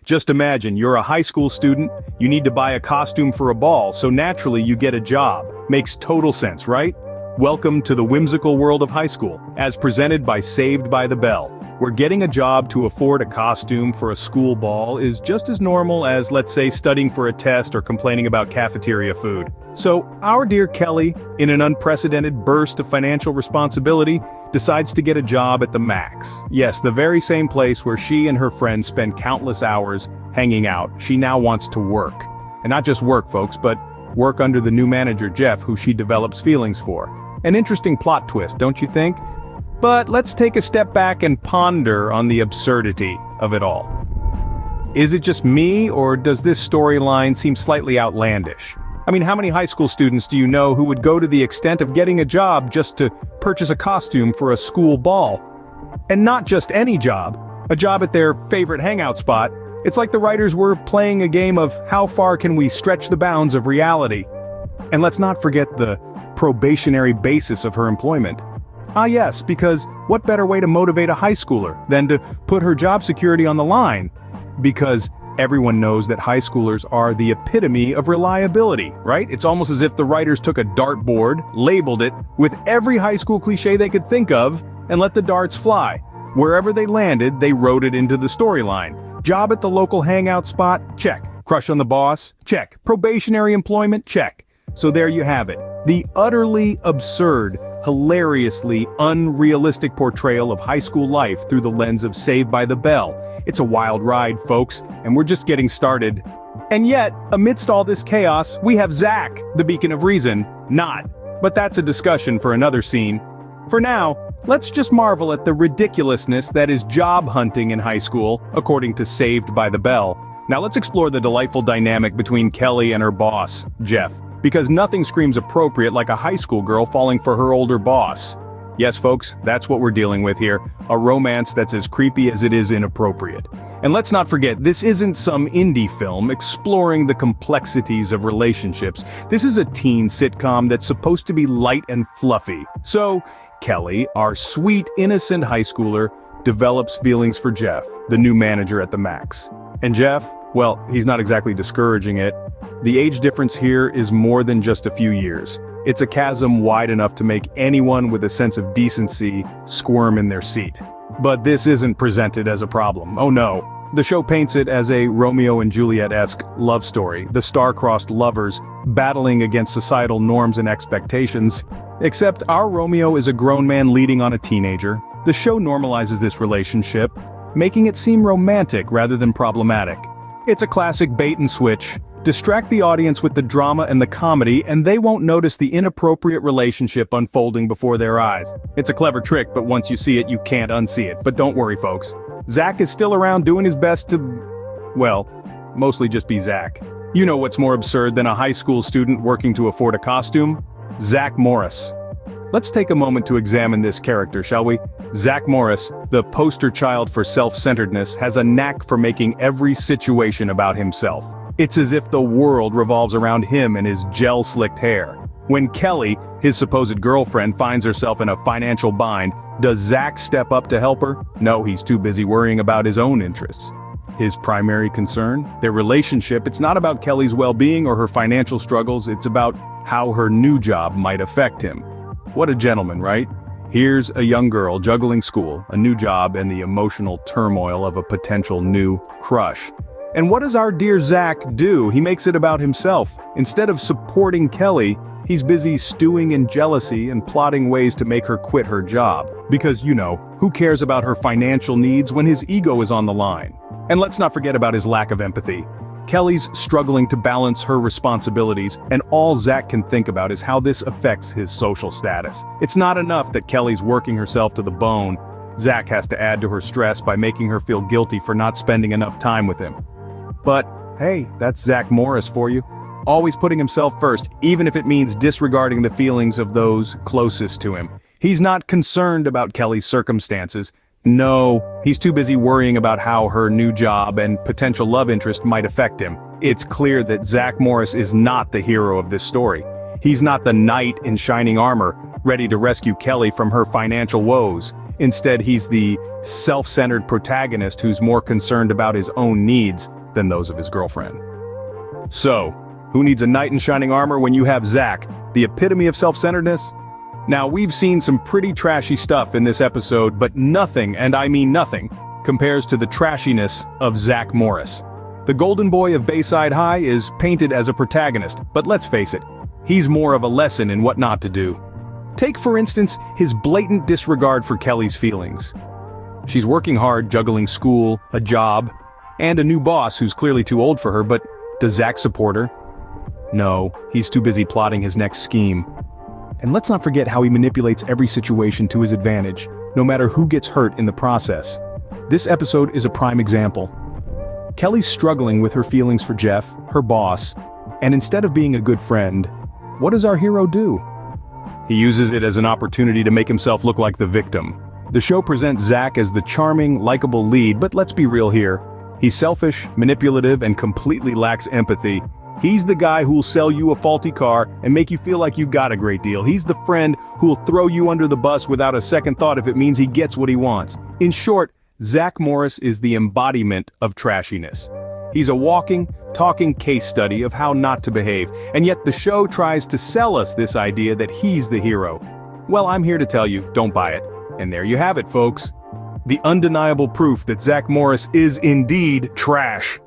Just imagine, you're a high school student, you need to buy a costume for a ball, so naturally you get a job. Makes total sense, right? Welcome to the whimsical world of high school, as presented by Saved by the Bell, where getting a job to afford a costume for a school ball is just as normal as, let's say, studying for a test or complaining about cafeteria food. So, our dear Kelly, in an unprecedented burst of financial responsibility, decides to get a job at the Max. Yes, the very same place where she and her friends spend countless hours hanging out. She now wants to work. And not just work, folks, but work under the new manager, Jeff, who she develops feelings for. An interesting plot twist, don't you think? But let's take a step back and ponder on the absurdity of it all. Is it just me, or does this storyline seem slightly outlandish? I mean, how many high school students do you know who would go to the extent of getting a job just to purchase a costume for a school ball? And not just any job, a job at their favorite hangout spot. It's like the writers were playing a game of how far can we stretch the bounds of reality. And let's not forget the probationary basis of her employment. Ah yes, because what better way to motivate a high schooler than to put her job security on the line? Because everyone knows that high schoolers are the epitome of reliability, right? It's almost as if the writers took a dartboard, labeled it with every high school cliche they could think of, and let the darts fly. Wherever they landed, they wrote it into the storyline. Job at the local hangout spot? Check. Crush on the boss? Check. Probationary employment? Check. So there you have it. The utterly absurd, hilariously unrealistic portrayal of high school life through the lens of Saved by the Bell. It's a wild ride, folks, and we're just getting started. And yet, amidst all this chaos, we have Zack, the beacon of reason, not. But that's a discussion for another scene. For now, let's just marvel at the ridiculousness that is job hunting in high school, according to Saved by the Bell. Now let's explore the delightful dynamic between Kelly and her boss, Jeff. Because nothing screams appropriate like a high school girl falling for her older boss. Yes, folks, that's what we're dealing with here. A romance that's as creepy as it is inappropriate. And let's not forget, this isn't some indie film exploring the complexities of relationships. This is a teen sitcom that's supposed to be light and fluffy. So, Kelly, our sweet, innocent high schooler, develops feelings for Jeff, the new manager at the Max. And Jeff, well, he's not exactly discouraging it. The age difference here is more than just a few years. It's a chasm wide enough to make anyone with a sense of decency squirm in their seat. But this isn't presented as a problem. Oh no. The show paints it as a Romeo and Juliet-esque love story, the star-crossed lovers battling against societal norms and expectations. Except our Romeo is a grown man leading on a teenager. The show normalizes this relationship, making it seem romantic rather than problematic. It's a classic bait and switch. Distract the audience with the drama and the comedy, and they won't notice the inappropriate relationship unfolding before their eyes. It's a clever trick, but once you see it, you can't unsee it. But don't worry, folks. Zack is still around doing his best to, well, mostly just be Zack. You know what's more absurd than a high school student working to afford a costume? Zack Morris. Let's take a moment to examine this character, shall we? Zack Morris, the poster child for self-centeredness, has a knack for making every situation about himself. It's as if the world revolves around him and his gel-slicked hair. When Kelly, his supposed girlfriend, finds herself in a financial bind, does Zack step up to help her? No, he's too busy worrying about his own interests. His primary concern? Their relationship. It's not about Kelly's well-being or her financial struggles, it's about how her new job might affect him. What a gentleman, right? Here's a young girl juggling school, a new job, and the emotional turmoil of a potential new crush. And what does our dear Zack do? He makes it about himself. Instead of supporting Kelly, he's busy stewing in jealousy and plotting ways to make her quit her job. Because, you know, who cares about her financial needs when his ego is on the line? And let's not forget about his lack of empathy. Kelly's struggling to balance her responsibilities, and all Zack can think about is how this affects his social status. It's not enough that Kelly's working herself to the bone. Zack has to add to her stress by making her feel guilty for not spending enough time with him. But, hey, that's Zack Morris for you. Always putting himself first, even if it means disregarding the feelings of those closest to him. He's not concerned about Kelly's circumstances. No, he's too busy worrying about how her new job and potential love interest might affect him. It's clear that Zack Morris is not the hero of this story. He's not the knight in shining armor, ready to rescue Kelly from her financial woes. Instead, he's the self-centered protagonist who's more concerned about his own needs than those of his girlfriend. So, who needs a knight in shining armor when you have Zack, the epitome of self-centeredness? Now, we've seen some pretty trashy stuff in this episode, but nothing, and I mean nothing, compares to the trashiness of Zack Morris. The golden boy of Bayside High is painted as a protagonist, but let's face it, he's more of a lesson in what not to do. Take, for instance, his blatant disregard for Kelly's feelings. She's working hard juggling school, a job, and a new boss who's clearly too old for her, but does Zack support her? No, he's too busy plotting his next scheme. And let's not forget how he manipulates every situation to his advantage, no matter who gets hurt in the process. This episode is a prime example. Kelly's struggling with her feelings for Jeff, her boss, and instead of being a good friend, what does our hero do? He uses it as an opportunity to make himself look like the victim. The show presents Zack as the charming, likable lead, but let's be real here. He's selfish, manipulative, and completely lacks empathy. He's the guy who'll sell you a faulty car and make you feel like you got a great deal. He's the friend who'll throw you under the bus without a second thought if it means he gets what he wants. In short, Zack Morris is the embodiment of trashiness. He's a walking, talking case study of how not to behave, and yet the show tries to sell us this idea that he's the hero. Well, I'm here to tell you, don't buy it. And there you have it, folks. The undeniable proof that Zack Morris is indeed trash.